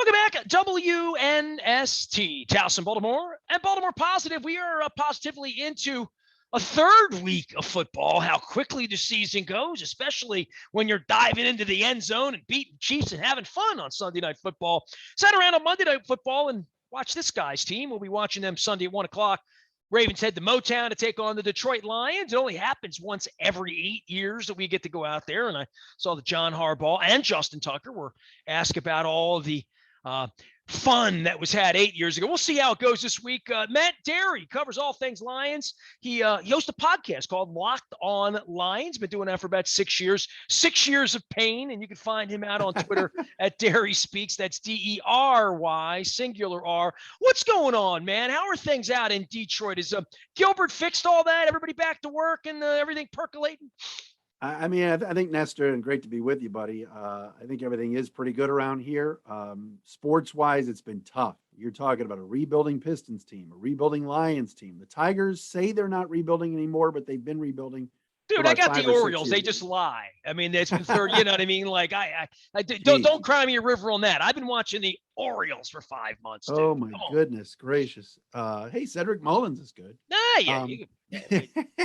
Welcome back, WNST, Towson, Baltimore, and Baltimore Positive. We are positively into a third week of football. How quickly the season goes, especially when you're diving into the end zone and beating Chiefs and having fun on Sunday Night Football. Sat around on Monday Night Football and watch this guy's team. We'll be watching them Sunday at 1 o'clock. Ravens head to Motown to take on the Detroit Lions. It only happens once every 8 years that we get to go out there. And I saw that John Harbaugh and Justin Tucker were asked about all of the fun that was had 8 years ago. We'll see how it goes this week. Matt Dery covers all things Lions. He hosts a podcast called Locked On Lions. Been doing that for about 6 years. 6 years of pain, and you can find him out on Twitter at Dery Speaks. That's Dery, singular R. What's going on, man? How are things out in Detroit? Is Gilbert fixed all that? Everybody back to work and everything percolating? I mean, I think Nestor, and great to be with you, buddy. I think everything is pretty good around here. Sports-wise, it's been tough. You're talking about a rebuilding Pistons team, a rebuilding Lions team. The Tigers say they're not rebuilding anymore, but they've been rebuilding. Dude, I got the Orioles. They just lie. I mean, it's been 30, you know what I mean? Like, don't cry me a river on that. I've been watching the Orioles for 5 months. Dude. Oh, my goodness gracious. Hey, Cedric Mullins is good.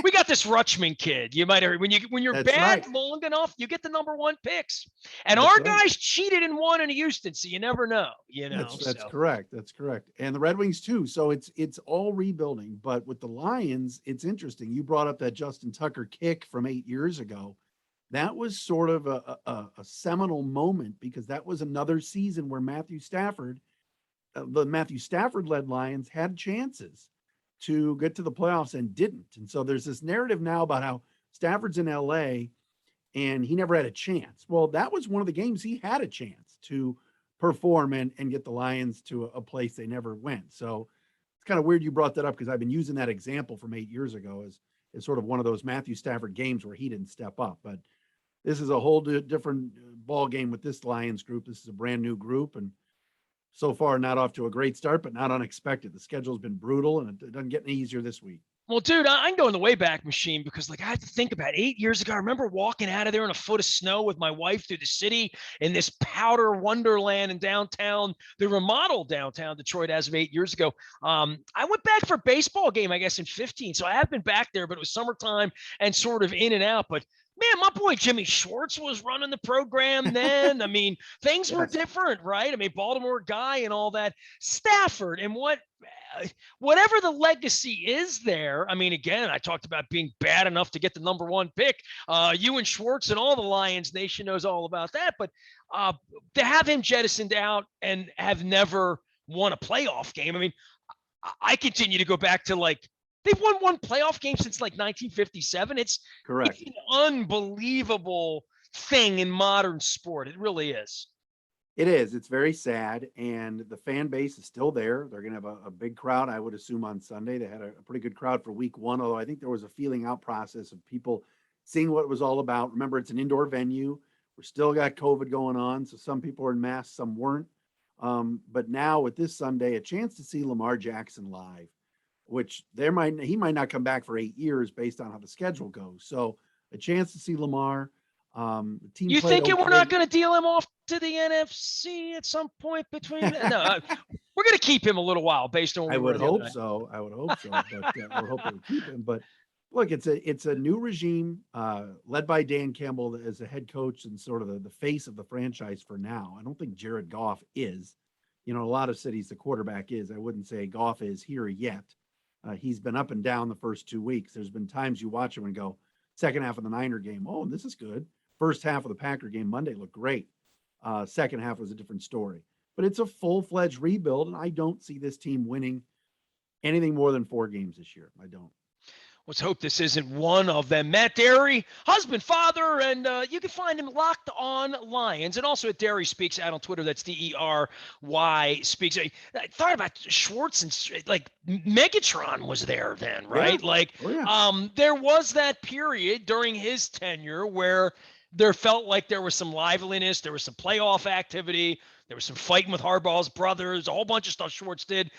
We got this Rutschman kid. You might have, when you're bad right. long enough, you get the number one picks. And our guys cheated and won in Houston, so you never know. That's correct. That's correct. And the Red Wings too. So it's all rebuilding. But with the Lions, it's interesting. You brought up that Justin Tucker kick from 8 years ago. That was sort of a seminal moment because that was another season where Matthew Stafford, the Matthew Stafford-led Lions, had chances to get to the playoffs and didn't. And so there's this narrative now about how Stafford's in LA and he never had a chance. Well, that was one of the games he had a chance to perform and get the Lions to a place they never went. So it's kind of weird you brought that up because I've been using that example from 8 years ago as sort of one of those Matthew Stafford games where he didn't step up. But this is a whole different ball game with this Lions group. This is a brand new group, and so far not off to a great start, but not unexpected. The schedule's been brutal, and it doesn't get any easier this week. Well, dude, I'm going the way back machine because, I had to think about 8 years ago. I remember walking out of there in a foot of snow with my wife through the city in this powder wonderland in downtown, the remodeled downtown Detroit as of 8 years ago. I went back for a baseball game, I guess, in 15. So I have been back there, but it was summertime and sort of in and out. But man, my boy Jimmy Schwartz was running the program then. I mean, things were different, right? I mean, Baltimore guy and all that. Stafford and whatever the legacy is there. I mean, again, I talked about being bad enough to get the number one pick. You and Schwartz and all the Lions Nation knows all about that. But to have him jettisoned out and have never won a playoff game, I mean, I continue to go back to they've won one playoff game since 1957. It's correct. It's an unbelievable thing in modern sport. It really is. It is. It's very sad. And the fan base is still there. They're going to have a big crowd, I would assume, on Sunday. They had a pretty good crowd for week one, although I think there was a feeling out process of people seeing what it was all about. Remember, it's an indoor venue. We're still got COVID going on. So some people are in masks, some weren't. But now with this Sunday, a chance to see Lamar Jackson live, which he might not come back for 8 years based on how the schedule goes. So a chance to see Lamar. The team. You thinking we're not going to deal him off to the NFC at some point between? No, we're going to keep him a little while based on. I would hope so. But we're hoping to keep him. But look, it's a new regime led by Dan Campbell as the head coach and sort of the face of the franchise for now. I don't think Jared Goff is. A lot of cities the quarterback is. I wouldn't say Goff is here yet. He's been up and down the first 2 weeks. There's been times you watch him and go, second half of the Niner game, oh, this is good. First half of the Packer game Monday looked great. Second half was a different story. But it's a full-fledged rebuild, and I don't see this team winning anything more than 4 games this year. I don't. Let's hope this isn't one of them. Matt Dery, husband, father, and you can find him Locked On Lions and also at Dery Speaks out on Twitter. That's Dery Speaks. I thought about Schwartz and Megatron was there then, right? Yeah. There was that period during his tenure where there felt like there was some liveliness, there was some playoff activity. There was some fighting with Harbaugh's brothers, a whole bunch of stuff Schwartz did.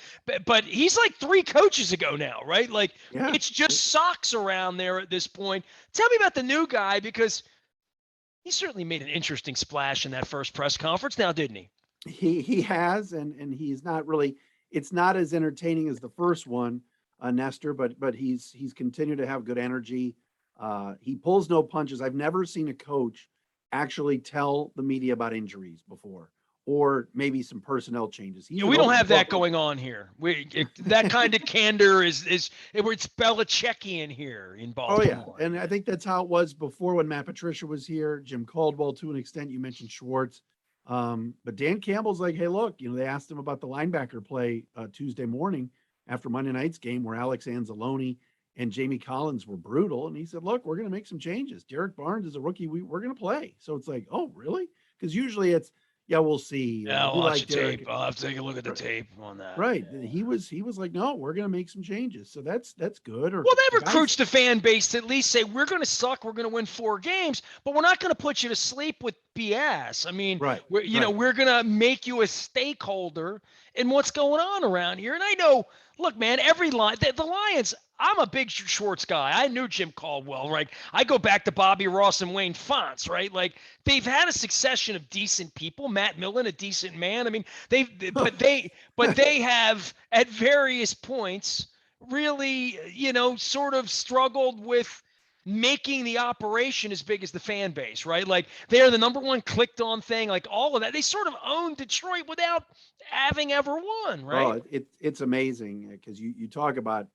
But he's 3 coaches ago now, right? It's just socks around there at this point. Tell me about the new guy because he certainly made an interesting splash in that first press conference now, didn't he? He has, and he's not really. It's not as entertaining as the first one, Nestor, but he's continued to have good energy. He pulls no punches. I've never seen a coach actually tell the media about injuries before, or maybe some personnel changes. He's Yeah, an we don't open have that book. going on here. That kind of candor is it's Belichickian here in Oh yeah, Baltimore. and I think that's how it was before when Matt Patricia was here. Jim Caldwell, to an extent, you mentioned Schwartz, but Dan Campbell's like, hey, look, they asked him about the linebacker play Tuesday morning after Monday night's game where Alex Anzalone and Jamie Collins were brutal, and he said, look, we're going to make some changes. Derek Barnes is a rookie. We're going to play. So it's like, oh, really? Because usually it's, yeah, we'll see. Yeah, I'll We watch like the tape. Derek. I'll have to take a look at the tape on that. Right. He was like, no, we're going to make some changes. So that's good. Or Well, the that guys. recruits the fan base to at least say we're going to suck, we're going to win 4 games, but we're not going to put you to sleep with BS. I mean, Right. we're Right. we're going to make you a stakeholder in what's going on around here. And I know, look, man, every line the Lions. I'm a big Schwartz guy. I knew Jim Caldwell, right? I go back to Bobby Ross and Wayne Fonts, right? Like they've had a succession of decent people. Matt Millen, a decent man. I mean, but they have at various points really, sort of struggled with making the operation as big as the fan base, right? Like they're the number one clicked on thing, like all of that. They sort of own Detroit without having ever won, right? Oh, it's amazing because you talk about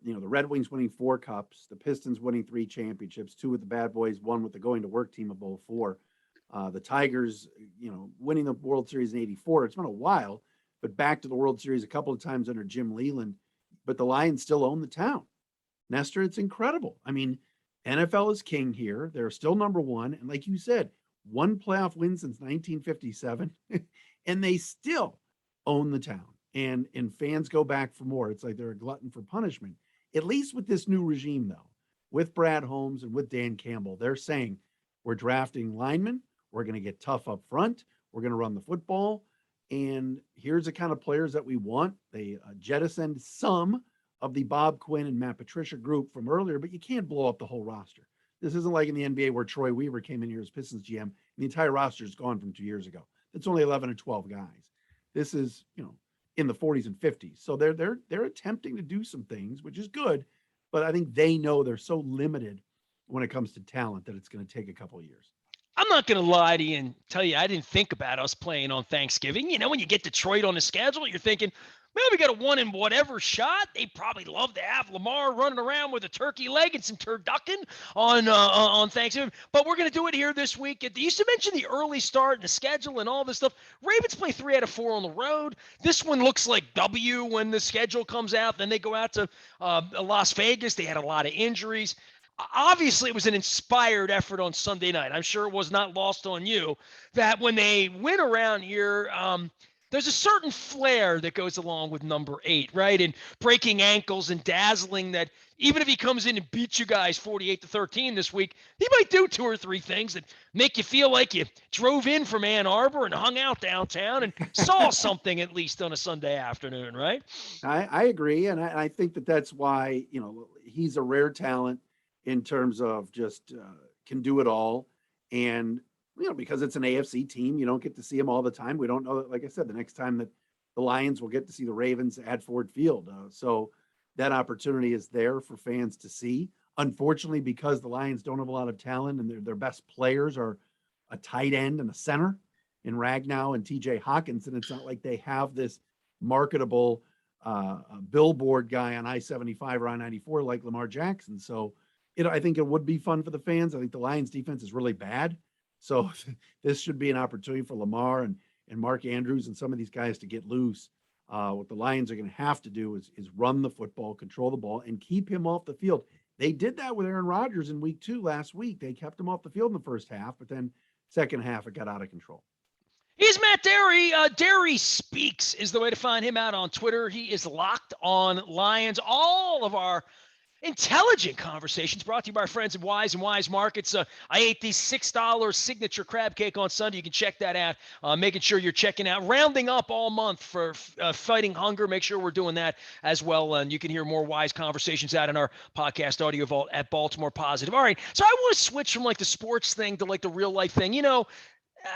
the Red Wings winning 4 cups, the Pistons winning 3 championships, 2 with the Bad Boys, 1 with the going to work team of 04. The Tigers, winning the World Series in '84. It's been a while, but back to the World Series a couple of times under Jim Leland. But the Lions still own the town. Nestor, it's incredible. I mean, NFL is king here. They're still number one, and like you said, 1 playoff win since 1957, and they still own the town. And fans go back for more. It's like they're a glutton for punishment. At least with this new regime, though, with Brad Holmes and with Dan Campbell, they're saying we're drafting linemen. We're going to get tough up front. We're going to run the football. And here's the kind of players that we want. They jettisoned some of the Bob Quinn and Matt Patricia group from earlier, but you can't blow up the whole roster. This isn't like in the NBA where Troy Weaver came in here as Pistons GM and the entire roster is gone from 2 years ago. It's only 11 or 12 guys. This is, in the 40s and 50s. So they're attempting to do some things, which is good, but I think they know they're so limited when it comes to talent that it's going to take a couple of years. I'm not going to lie to you and tell you I didn't think about us playing on Thanksgiving. When you get Detroit on the schedule, you're thinking, well, we got a one in whatever shot. They probably love to have Lamar running around with a turkey leg and some turducken on Thanksgiving. But we're going to do it here this week. You used to mention the early start and the schedule and all this stuff. Ravens play 3 out of 4 on the road. This one looks like W when the schedule comes out. Then they go out to Las Vegas. They had a lot of injuries. Obviously, it was an inspired effort on Sunday night. I'm sure it was not lost on you that when they win around here, there's a certain flair that goes along with number 8, right? And breaking ankles and dazzling that even if he comes in and beats you guys 48-13 this week, he might do 2 or 3 things that make you feel like you drove in from Ann Arbor and hung out downtown and saw something at least on a Sunday afternoon, right? I agree. And I think that's why, he's a rare talent in terms of just can do it all. And, because it's an AFC team, you don't get to see him all the time. We don't know that, like I said, the next time that the Lions will get to see the Ravens at Ford Field. So that opportunity is there for fans to see. Unfortunately, because the Lions don't have a lot of talent and their best players are a tight end and a center in Ragnow and TJ Hawkinson, it's not like they have this marketable billboard guy on I-75 or I-94 like Lamar Jackson. So, I think it would be fun for the fans. I think the Lions defense is really bad. So this should be an opportunity for Lamar and Mark Andrews and some of these guys to get loose. What the Lions are going to have to do is run the football, control the ball, and keep him off the field. They did that with Aaron Rodgers in week 2 last week. They kept him off the field in the first half, but then second half it got out of control. He's Matt Dery. Dery Speaks is the way to find him out on Twitter. He is locked on Lions. All of our intelligent conversations brought to you by our friends at Wise and Wise Markets. I ate the $6 signature crab cake on Sunday. You can check that out. Making sure you're checking out. Rounding up all month for fighting hunger. Make sure we're doing that as well. And you can hear more Wise conversations out in our podcast audio vault at Baltimore Positive. All right. So I want to switch from like the sports thing to like the real life thing.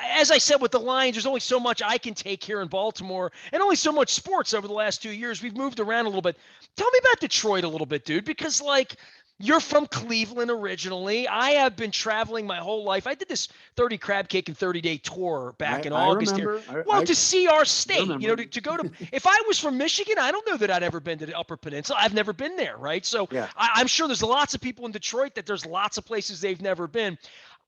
as I said with the Lions, there's only so much I can take here in Baltimore and only so much sports over the last 2 years. We've moved around a little bit. Tell me about Detroit a little bit, dude, because like you're from Cleveland originally. I have been traveling my whole life. I did this 30 crab cake and 30-day tour back in I August here. remember. Well, to see our state, remember. to go to, if I was from Michigan, I don't know that I'd ever been to the Upper Peninsula. I've never been there, right? So Yeah. I'm sure there's lots of people in Detroit that there's lots of places they've never been.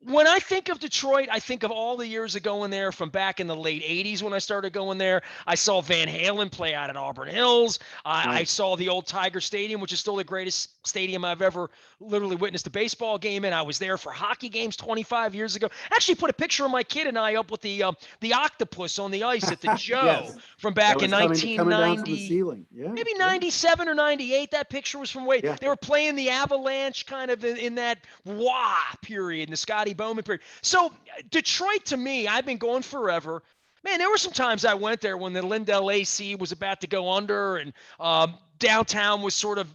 When I think of Detroit, I think of all the years of going there from back in the late 80s when I started going there. I saw Van Halen play out at Auburn Hills. I saw the old Tiger Stadium, which is still the greatest stadium I've ever literally witnessed a baseball game in. I was there for hockey games 25 years ago. Actually put a picture of my kid and I up with the octopus on the ice at the Joe Yes. from back in coming down from the 1990. ceiling. Yeah. Maybe 97 or 98. That picture was from way Yeah. they were playing the Avalanche kind of in that wah period, in the Scotty Bowman period. So Detroit, to me, I've been going forever. Man, there were some times I went there when the Lindell AC was about to go under and downtown was sort of,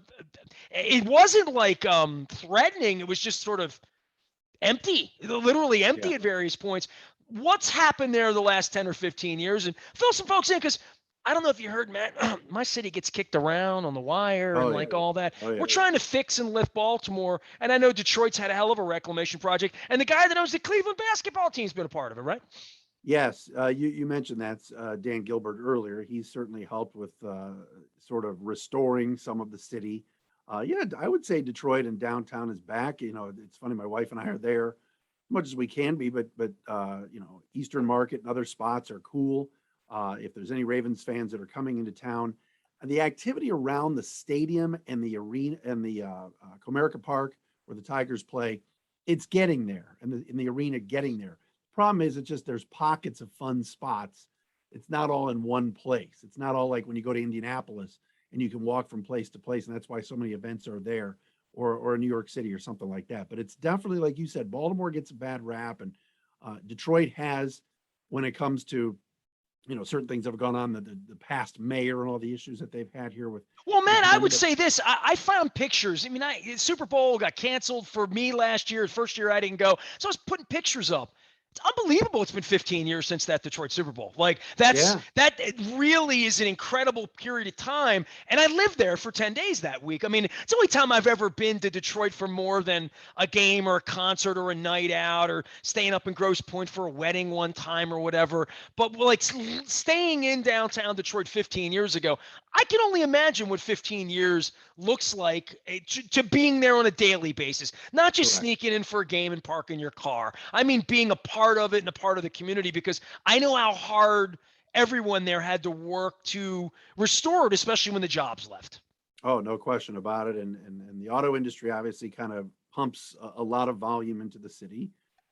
it wasn't like threatening. It was just sort of empty, literally empty Yeah. at various points. What's happened there the last 10 or 15 years? And fill some folks in, because I don't know if you heard, Matt, my city gets kicked around on the wire and like all that. Oh, yeah. We're trying to fix and lift Baltimore. And I know Detroit's had a hell of a reclamation project. And the guy that owns the Cleveland basketball team's been a part of it, right? Yes, you mentioned that's Dan Gilbert earlier. He's certainly helped with sort of restoring some of the city. Yeah, I would say Detroit and downtown is back. It's funny. My wife and I are there as much as we can be, but Eastern Market and other spots are cool. If there's any Ravens fans that are coming into town, and the activity around the stadium and the arena and the Comerica Park where the Tigers play, it's getting there, and in the arena getting there. Problem is, it's just there's pockets of fun spots. It's not all in one place. It's not all like when you go to Indianapolis and you can walk from place to place, and that's why so many events are there, or New York City or something like that. But it's definitely, like you said, Baltimore gets a bad rap, and Detroit has, when it comes to certain things that have gone on, the past mayor and all the issues that they've had here with. Well, man, I would say this. I found pictures. I mean, Super Bowl got canceled for me last year. First year I didn't go. So I was putting pictures up. It's unbelievable. It's been 15 years since that Detroit Super Bowl. Like that it really is an incredible period of time. And I lived there for 10 days that week. I mean, it's the only time I've ever been to Detroit for more than a game or a concert or a night out or staying up in Grosse Pointe for a wedding one time or whatever. But like staying in downtown Detroit 15 years ago, I can only imagine what 15 years looks like to being there on a daily basis, not just sneaking in for a game and parking your car. I mean, being a part of it and a part of the community, because I know how hard everyone there had to work to restore it, especially when the jobs left. Oh, no question about it. And the auto industry obviously kind of pumps a lot of volume into the city.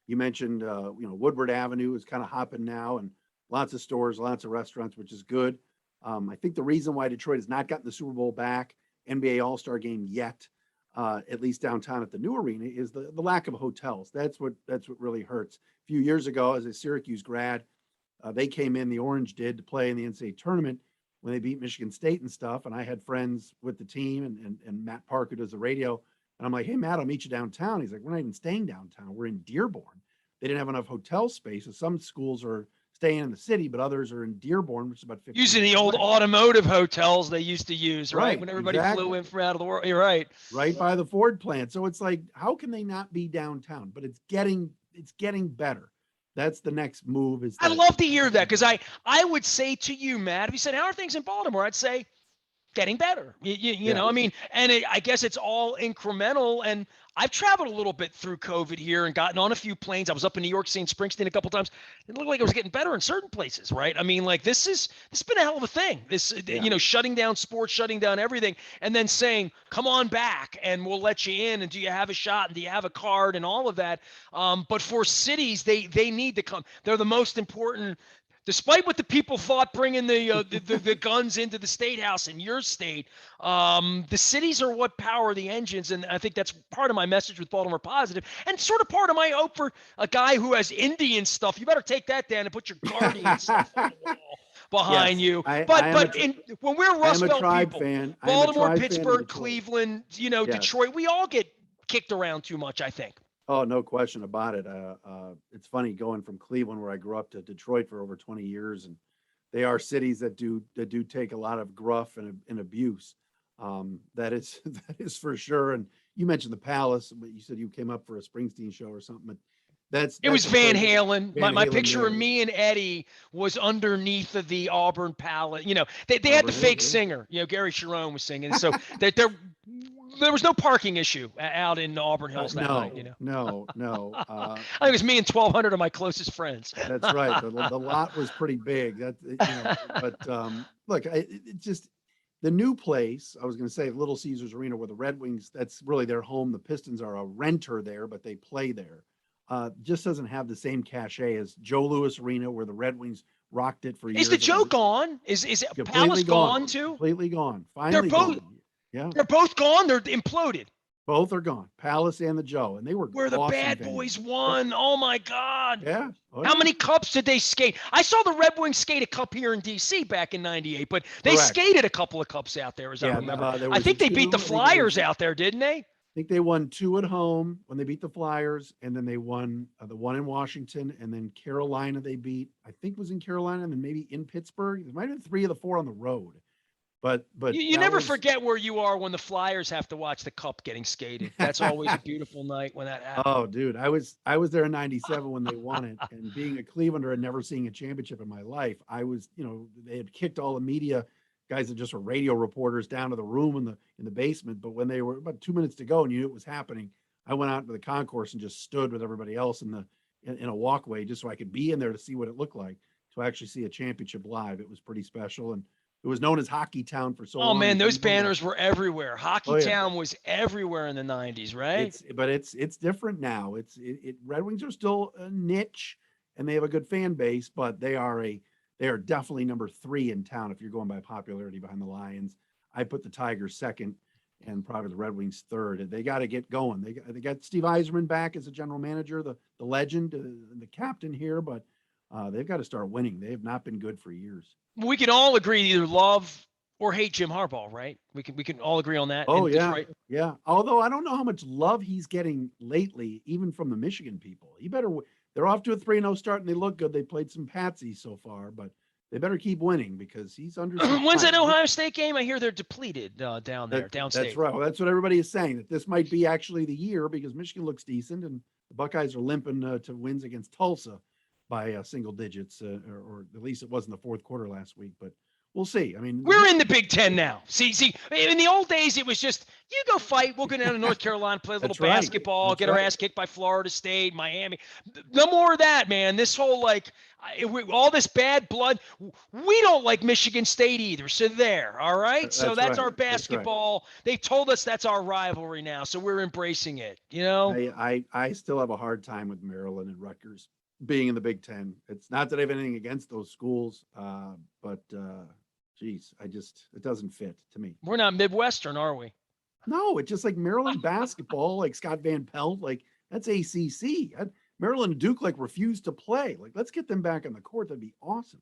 You mentioned, Woodward Avenue is kind of hopping now, and lots of stores, lots of restaurants, which is good. I think the reason why Detroit has not gotten the Super Bowl back, NBA All-Star game yet, at least downtown at the new arena, is the lack of hotels. That's what really hurts. A few years ago, as a Syracuse grad, they came in, the Orange did, to play in the NCAA tournament when they beat Michigan State and stuff. And I had friends with the team and Matt Park, who does the radio. And I'm like, hey, Matt, I'll meet you downtown. He's like, we're not even staying downtown. We're in Dearborn. They didn't have enough hotel space. So some schools are staying in the city, but others are in Dearborn, which is about 50 using the old automotive hotels they used to use, right? When everybody flew in from out of the world. You're right. Right by the Ford plant. So it's like, how can they not be downtown? But it's getting better. That's the next move. I love to hear that, because I would say to you, Matt, if you said, how are things in Baltimore? I'd say getting better. You know, I mean, and I guess it's all incremental. And I've traveled a little bit through COVID here and gotten on a few planes. I was up in New York, seeing Springsteen a couple of times. It looked like it was getting better in certain places, right? I mean, like this has been a hell of a thing. Shutting down sports, shutting down everything, and then saying, come on back and we'll let you in. And do you have a shot? And do you have a card? And all of that. But for cities, they need to come. They're the most important. Despite what the people thought, bringing the guns into the state house in your state, the cities are what power the engines, and I think that's part of my message with Baltimore Positive, and sort of part of my hope for a guy who has Indian stuff. You better take that down and put your Guardian stuff on the wall behind you. When we're Rust Belt people, fan. Baltimore, Pittsburgh, Cleveland, Detroit, we all get kicked around too much, I think. Oh, no question about it. It's funny going from Cleveland, where I grew up, to Detroit for over 20 years, and they are cities that do take a lot of gruff and abuse. That is that is for sure. And you mentioned the Palace, but you said you came up for a Springsteen show or something. But It that's was a Van place. Halen. Van My Halen picture of there, me and Eddie was underneath of the Auburn Palace. They had the Auburn fake Hills. singer. Gary Sharon was singing. So there was no parking issue out in Auburn Hills that night. No, no, no. I think it was me and 1,200 of my closest friends. That's right. The lot was pretty big. But look, it just the new place. I was going to say Little Caesars Arena, where the Red Wings. That's really their home. The Pistons are a renter there, but they play there. Just doesn't have the same cachet as Joe Louis Arena, where the Red Wings rocked it for Is the years. joke gone? Is Palace Completely gone gone. too? Completely gone. They're Finally both gone. Yeah, they're both gone. They're imploded. both are gone. Palace and the Joe, and they were Where the awesome bad venues. boys Yep. won. Oh my God. Yeah. Oh, How yeah. many cups did they skate? I saw the Red Wings skate a cup here in DC back in '98, but they Correct. skated a couple of cups out there, as I Yeah. remember. There I was a think they beat the two. I think it was. Flyers out there, didn't they? I think they won two at home when they beat the Flyers, and then they won the one in Washington, and then Carolina they beat. I think was in Carolina, and then maybe in Pittsburgh. It might have been three of the four on the road, but You that never was. forget where you are when the Flyers have to watch the cup getting skated. That's always a beautiful night when that happens. Oh, dude, I was there in '97 when they won it, and being a Clevelander and never seeing a championship in my life, I was, they had kicked all the media guys that just were radio reporters down to the room in the basement. But when they were about 2 minutes to go and you knew it was happening, I went out into the concourse and just stood with everybody else in a walkway just so I could be in there to see what it looked like, to actually see a championship live. It was pretty special, and it was known as Hockey Town for so Oh long. man, those People know that. banners were everywhere. Hockey Oh yeah. Town was everywhere in the '90s, right? It's different now. Red Wings are still a niche, and they have a good fan base, but they are definitely number 3 in town if you're going by popularity behind the Lions. I put the Tigers second, and probably the Red Wings third. They got to get going. They got Steve Yzerman back as a general manager, the legend, the captain here, but they've got to start winning. They have not been good for years. We can all agree to either love or hate Jim Harbaugh, right? We can all agree on that. Oh in yeah, Detroit. yeah. Although I don't know how much love he's getting lately, even from the Michigan people. They're off to a 3-0 start and they look good. They played some patsies so far, but they better keep winning because he's under some When's that fire. Ohio State game? I hear they're depleted down there, downstate. That's right. Well, that's what everybody is saying, that this might be actually the year, because Michigan looks decent and the Buckeyes are limping to wins against Tulsa by single digits, or at least it was in the fourth quarter last week. But we'll see. I mean, We're in the Big Ten now. See, in the old days, it was just, you go fight. We'll go down to North Carolina, play a little That's right. basketball, That's get our right. ass kicked by Florida State, Miami. No more of that, man. This whole, all this bad blood. We don't like Michigan State either. So there, all right? So that's right. our That's right. basketball. They told us that's our rivalry now. So we're embracing it, you know? I still have a hard time with Maryland and Rutgers being in the Big Ten. It's not that I have anything against those schools, but geez, it doesn't fit to me. We're not Midwestern, are we? No, it's just like Maryland basketball, like Scott Van Pelt, like that's ACC. Maryland and Duke refused to play. Let's get them back on the court. That'd be awesome.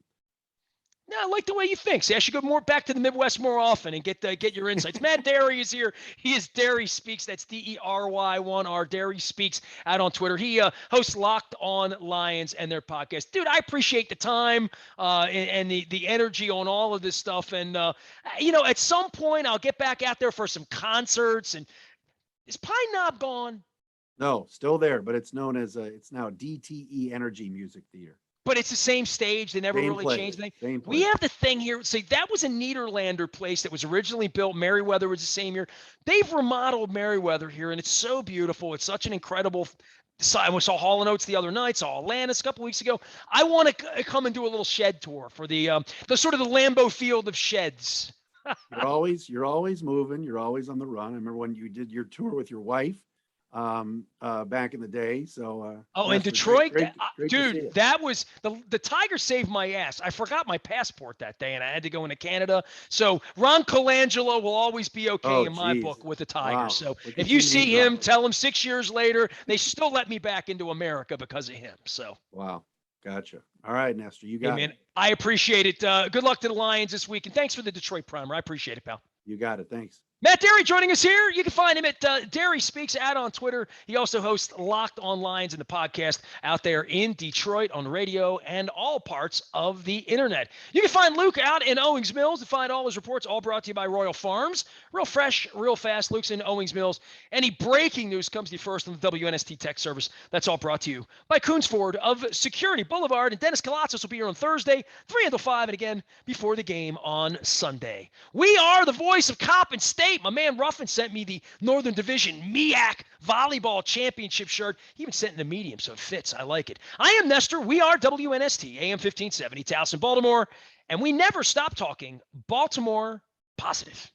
No, I like the way you think. See, I should go more back to the Midwest more often and get your insights. Matt Dery is here. He is Dery Speaks. That's DERY1R. Dery Speaks out on Twitter. He hosts Locked On Lions and their podcast. Dude, I appreciate the time and the energy on all of this stuff. And, at some point I'll get back out there for some concerts. And is Pine Knob gone? No, still there, but it's known as it's now DTE Energy Music Theater. But it's the same stage. They never really changed anything. We have the thing here. See, that was a Niederlander place that was originally built. Merriweather was the same year. They've remodeled Merriweather here, and it's so beautiful. It's such an incredible site. We saw Hall & Oates the other night, saw Atlantis a couple weeks ago. I want to come and do a little shed tour for the sort of the Lambeau Field of sheds. You're always moving. You're always on the run. I remember when you did your tour with your wife back in the day. So in Detroit, great dude, that was the Tigers saved my ass. I forgot my passport that day and I had to go into Canada. So Ron Colangelo will always be okay in my book with the Tigers. Wow. So if you see him, tell him 6 years later they still let me back into America because of him. So wow. Gotcha. All right, Nestor, you got it. I appreciate it. Good luck to the Lions this week, and thanks for the Detroit Primer. I appreciate it, pal. You got it. Thanks. Matt Dery joining us here. You can find him at Dery Speaks out on Twitter. He also hosts Locked On Lions in the podcast out there in Detroit on radio and all parts of the internet. You can find Luke out in Owings Mills to find all his reports, all brought to you by Royal Farms. Real fresh, real fast. Luke's in Owings Mills. Any breaking news comes to you first on the WNST Tech Service. That's all brought to you by Coons Ford of Security Boulevard. And Dennis Kalatzis will be here on Thursday, 3 until 5, and again before the game on Sunday. We are the voice of Coppin State. My man Ruffin sent me the Northern Division MEAC Volleyball Championship shirt. He even sent in a medium, so it fits. I like it. I am Nestor. We are WNST, AM 1570, Towson, Baltimore, and we never stop talking Baltimore positive.